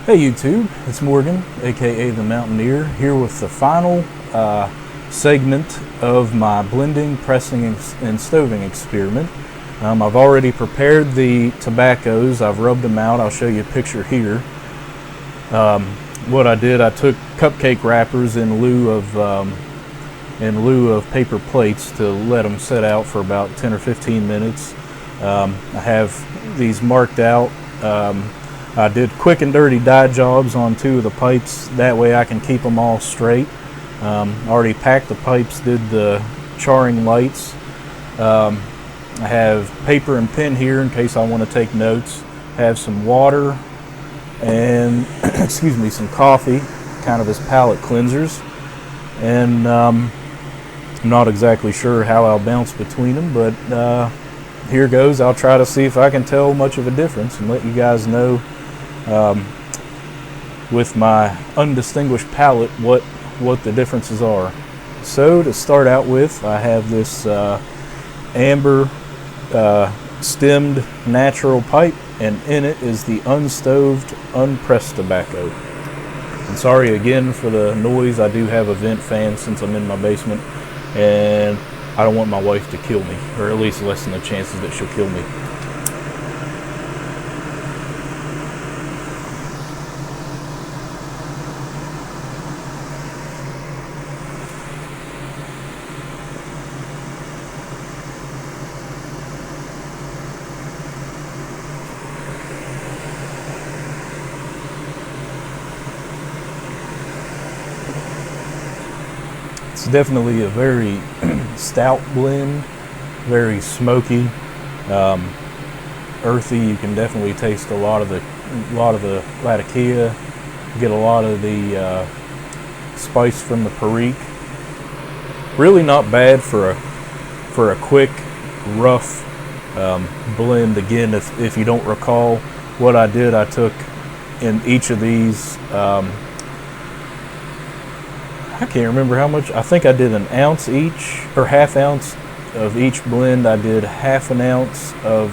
Hey YouTube, it's Morgan, aka The Mountaineer, here with the final segment of my blending, pressing, and stoving experiment. I've already prepared the tobaccos, I've rubbed them out, I'll show you a picture here. What I did, I took cupcake wrappers in lieu of paper plates to let them set out for about 10 or 15 minutes. I have these marked out. I did quick and dirty dye jobs on 2 of the pipes, that way I can keep them all straight. Already packed the pipes, did the charring lights. I have paper and pen here in case I want to take notes. Have some water and excuse me, some coffee, kind of as palate cleansers. And I'm not exactly sure how I'll bounce between them, but here goes. I'll try to see if I can tell much of a difference and let you guys know with my undistinguished palate what the differences are. So to start out with, I have this amber stemmed natural pipe, and in it is the unstoved, unpressed tobacco. And sorry again for the noise. I do have a vent fan since I'm in my basement, and I don't want my wife to kill me, or at least lessen the chances that she'll kill me. It's definitely a very stout blend, very smoky, earthy. You can definitely taste a lot of the Latakia. Get a lot of the spice from the Perique. Really not bad for a quick, rough blend. Again, if you don't recall what I did, I took in each of these. I can't remember how much. I think I did an ounce each, or half ounce of each blend. I did half an ounce of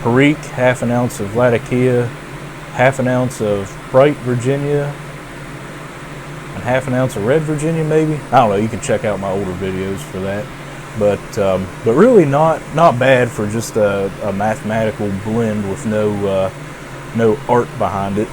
Perique, half an ounce of Latakia, half an ounce of bright Virginia, and half an ounce of red Virginia maybe. I don't know, you can check out my older videos for that. But really not bad for just a mathematical blend with no art behind it.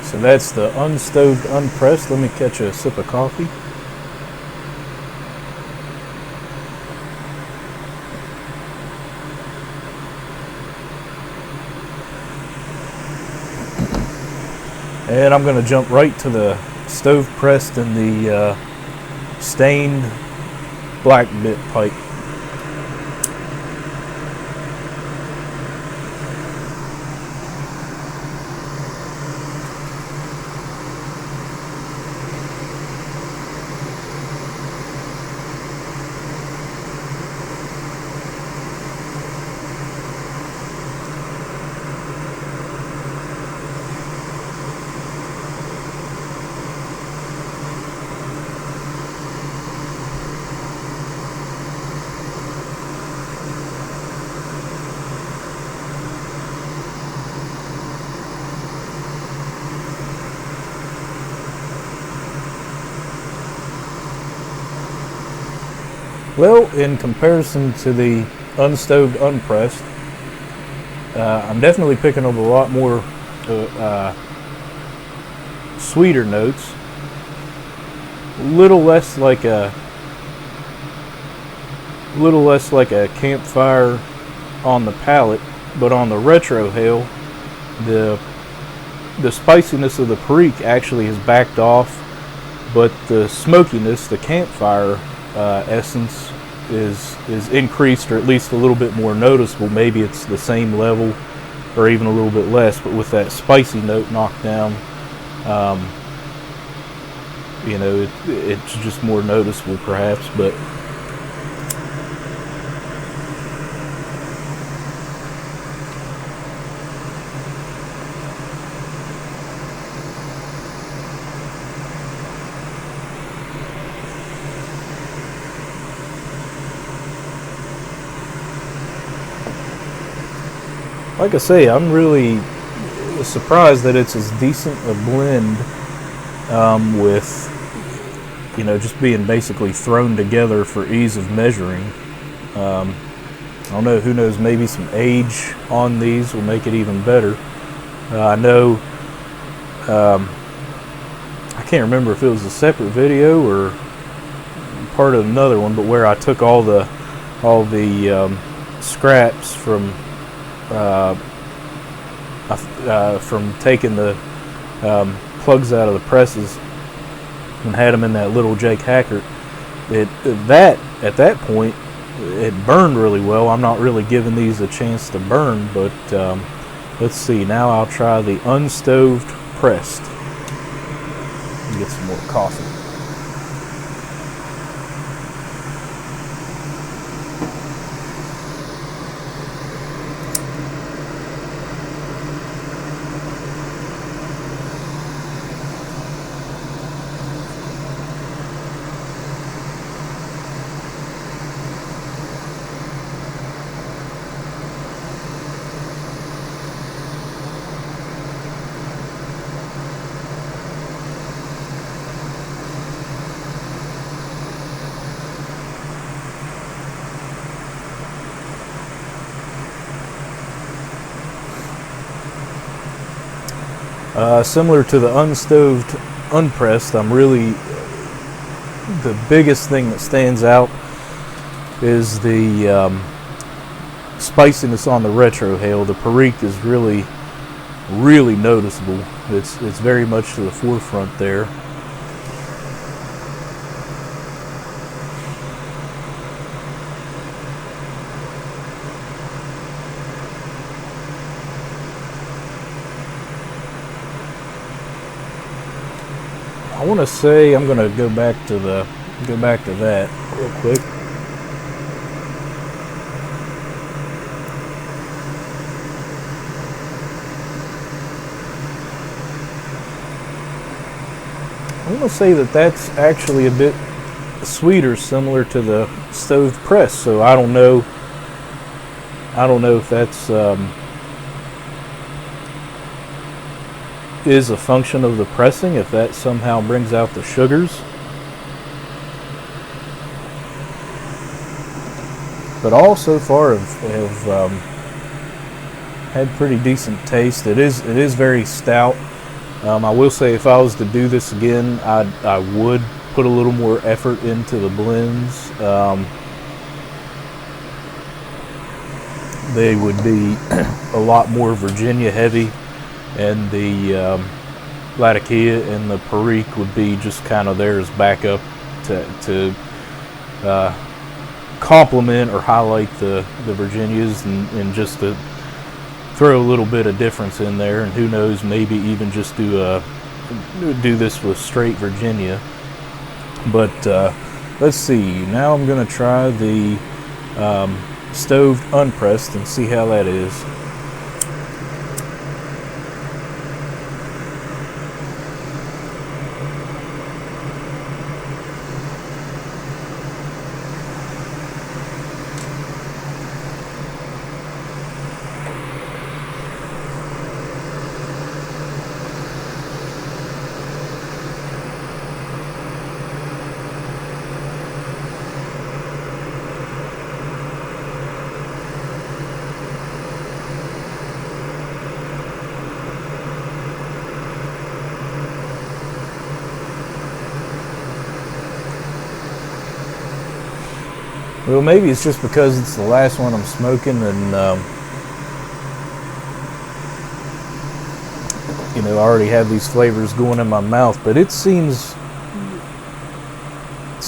So that's the unstoved, unpressed. Let me catch a sip of coffee. And I'm going to jump right to the stove pressed and the stained black bit pipe. Well, in comparison to the unstoved, unpressed, I'm definitely picking up a lot more sweeter notes. A little less like a campfire on the palate, but on the retrohale, the spiciness of the Perique actually has backed off, but the smokiness, the campfire essence is increased, or at least a little bit more noticeable. Maybe it's the same level or even a little bit less, but with that spicy note knocked down, You know, it's just more noticeable perhaps, but like I say, I'm really surprised that it's as decent a blend with, you know, just being basically thrown together for ease of measuring. I don't know, who knows, maybe some age on these will make it even better. I know, I can't remember if it was a separate video or part of another one, but where I took all the scraps from taking the plugs out of the presses and had them in that little Jake Hackert. At that point, it burned really well. I'm not really giving these a chance to burn, but let's see. Now I'll try the unstoved pressed. Get some more coffee. Similar to the unstoved unpressed, I'm really, the biggest thing that stands out is the spiciness on the retrohale. The Perique is really noticeable. It's very much to the forefront there. I want to say I'm going to go back to that real quick. I want to say that that's actually a bit sweeter, similar to the stove press. So I don't know if that's is a function of the pressing, if that somehow brings out the sugars. But all so far have had pretty decent taste. It is very stout. I will say, if I was to do this again, I would put a little more effort into the blends. They would be a lot more Virginia heavy, and the Latakia and the Perique would be just kind of there as backup to complement or highlight the Virginias, and just to throw a little bit of difference in there. And who knows, maybe even just do this with straight Virginia. But let's see, now I'm going to try the stoved unpressed and see how that is. Well, maybe it's just because it's the last one I'm smoking, and you know, I already have these flavors going in my mouth. But it seems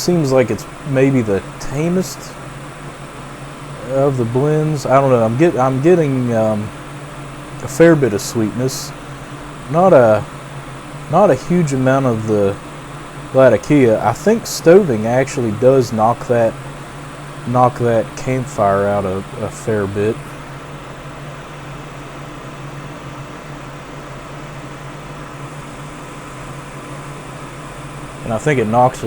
like it's maybe the tamest of the blends. I don't know. I'm getting a fair bit of sweetness, not a not a huge amount of the Latakia. I think stoving actually does knock that campfire out a fair bit. And I think it knocks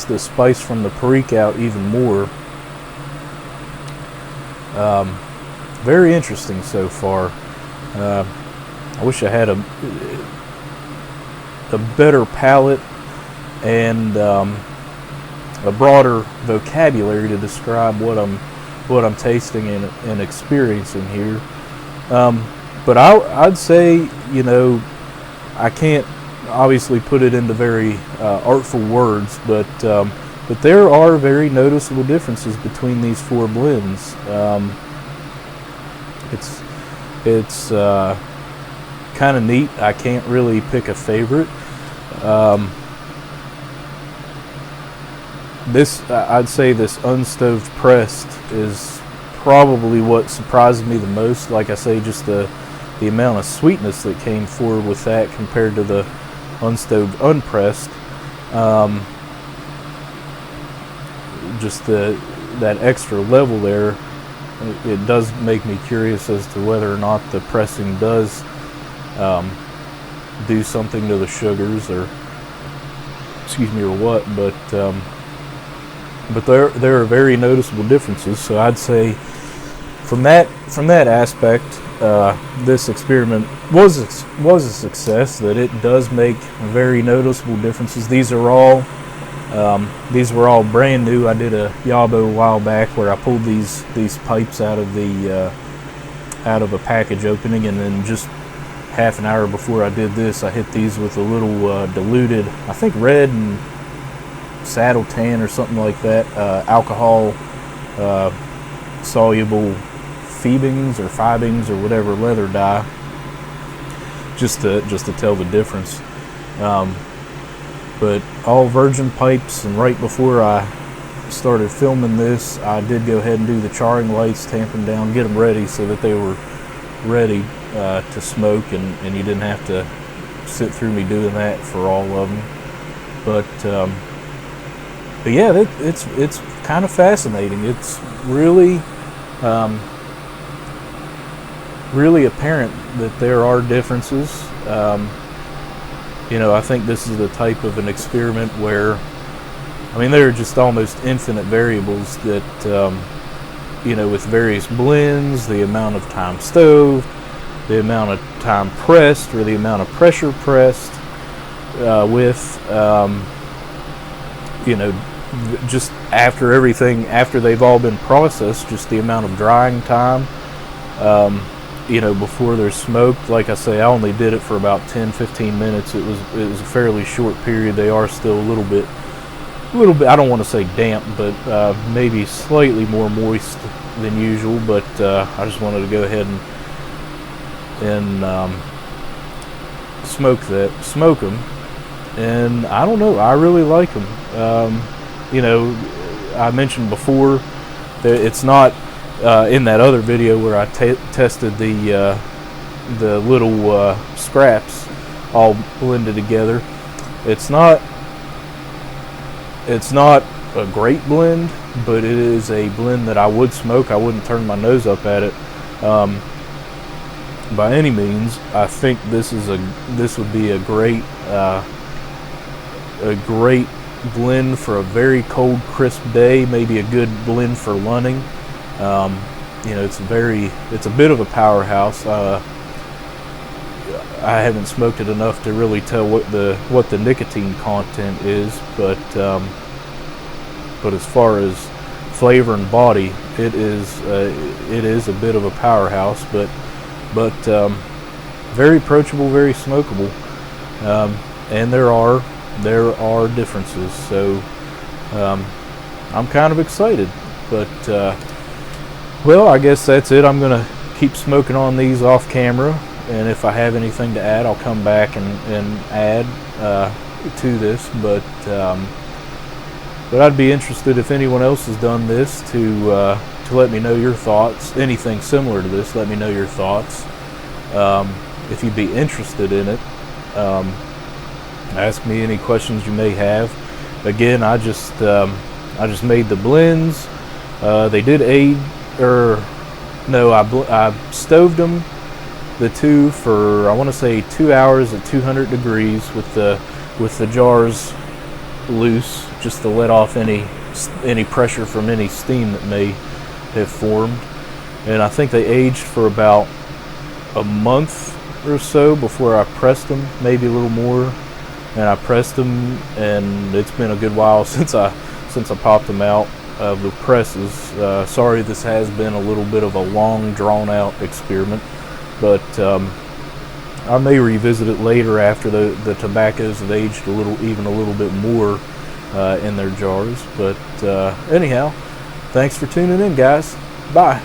the spice from the Perique out even more. Very interesting so far. I wish I had a better palate and a broader vocabulary to describe what I'm tasting and experiencing here. But I'd say, you know, I can't obviously put it into very artful words, but there are very noticeable differences between these four blends. It's kind of neat. I can't really pick a favorite. I'd say this unstoved pressed is probably what surprised me the most. Like I say, just the amount of sweetness that came forward with that compared to the unstoved unpressed. Just that extra level there, it does make me curious as to whether or not the pressing does do something to the sugars, or what. But there are very noticeable differences. So I'd say from that aspect, this experiment was a success. That it does make very noticeable differences. These were all brand new. I did a yabo a while back where I pulled these pipes out of a package opening, and then just half an hour before I did this, I hit these with a little diluted, I think red and saddle tan or something like that, alcohol soluble phoebings or whatever leather dye, just to tell the difference. But all virgin pipes, and right before I started filming this, I did go ahead and do the charring lights, tamp them down, get them ready so that they were ready to smoke, and you didn't have to sit through me doing that for all of them. But yeah, it's kind of fascinating. It's really really apparent that there are differences. You know, I think this is the type of an experiment where, I mean, there are just almost infinite variables that, you know, with various blends, the amount of time stoved, the amount of time pressed, or the amount of pressure pressed, you know, just after they've all been processed, just the amount of drying time, you know, before they're smoked. Like I say, I only did it for about 10-15 minutes. It was a fairly short period. They are still a little bit, I don't want to say damp, but maybe slightly more moist than usual. But I just wanted to go ahead and smoke them. And I don't know, I really like them. You know, I mentioned before that it's not in that other video where I tested the little scraps all blended together. It's not a great blend, but it is a blend that I would smoke. I wouldn't turn my nose up at it by any means. I think this would be a great blend for a very cold, crisp day. Maybe a good blend for lunning. You know, it's a bit of a powerhouse. I haven't smoked it enough to really tell what the nicotine content is, but as far as flavor and body, it is a bit of a powerhouse. But very approachable, very smokable, and there are differences. So I'm kind of excited, but. Well, I guess that's it. I'm going to keep smoking on these off camera, and if I have anything to add, I'll come back and add to this. But I'd be interested if anyone else has done this to let me know your thoughts. Anything similar to this, let me know your thoughts. if you'd be interested in it. Ask me any questions you may have. Again, I just made the blends. They did age, or no, I stoved them, the two, for I want to say 2 hours at 200 degrees with the jars loose, just to let off any pressure from any steam that may have formed. And I think they aged for about a month or so before I pressed them, maybe a little more. And I pressed them, and it's been a good while since I popped them out of the presses. Sorry, this has been a little bit of a long, drawn-out experiment, but I may revisit it later after the tobaccos have aged even a little bit more in their jars. But anyhow, thanks for tuning in, guys. Bye.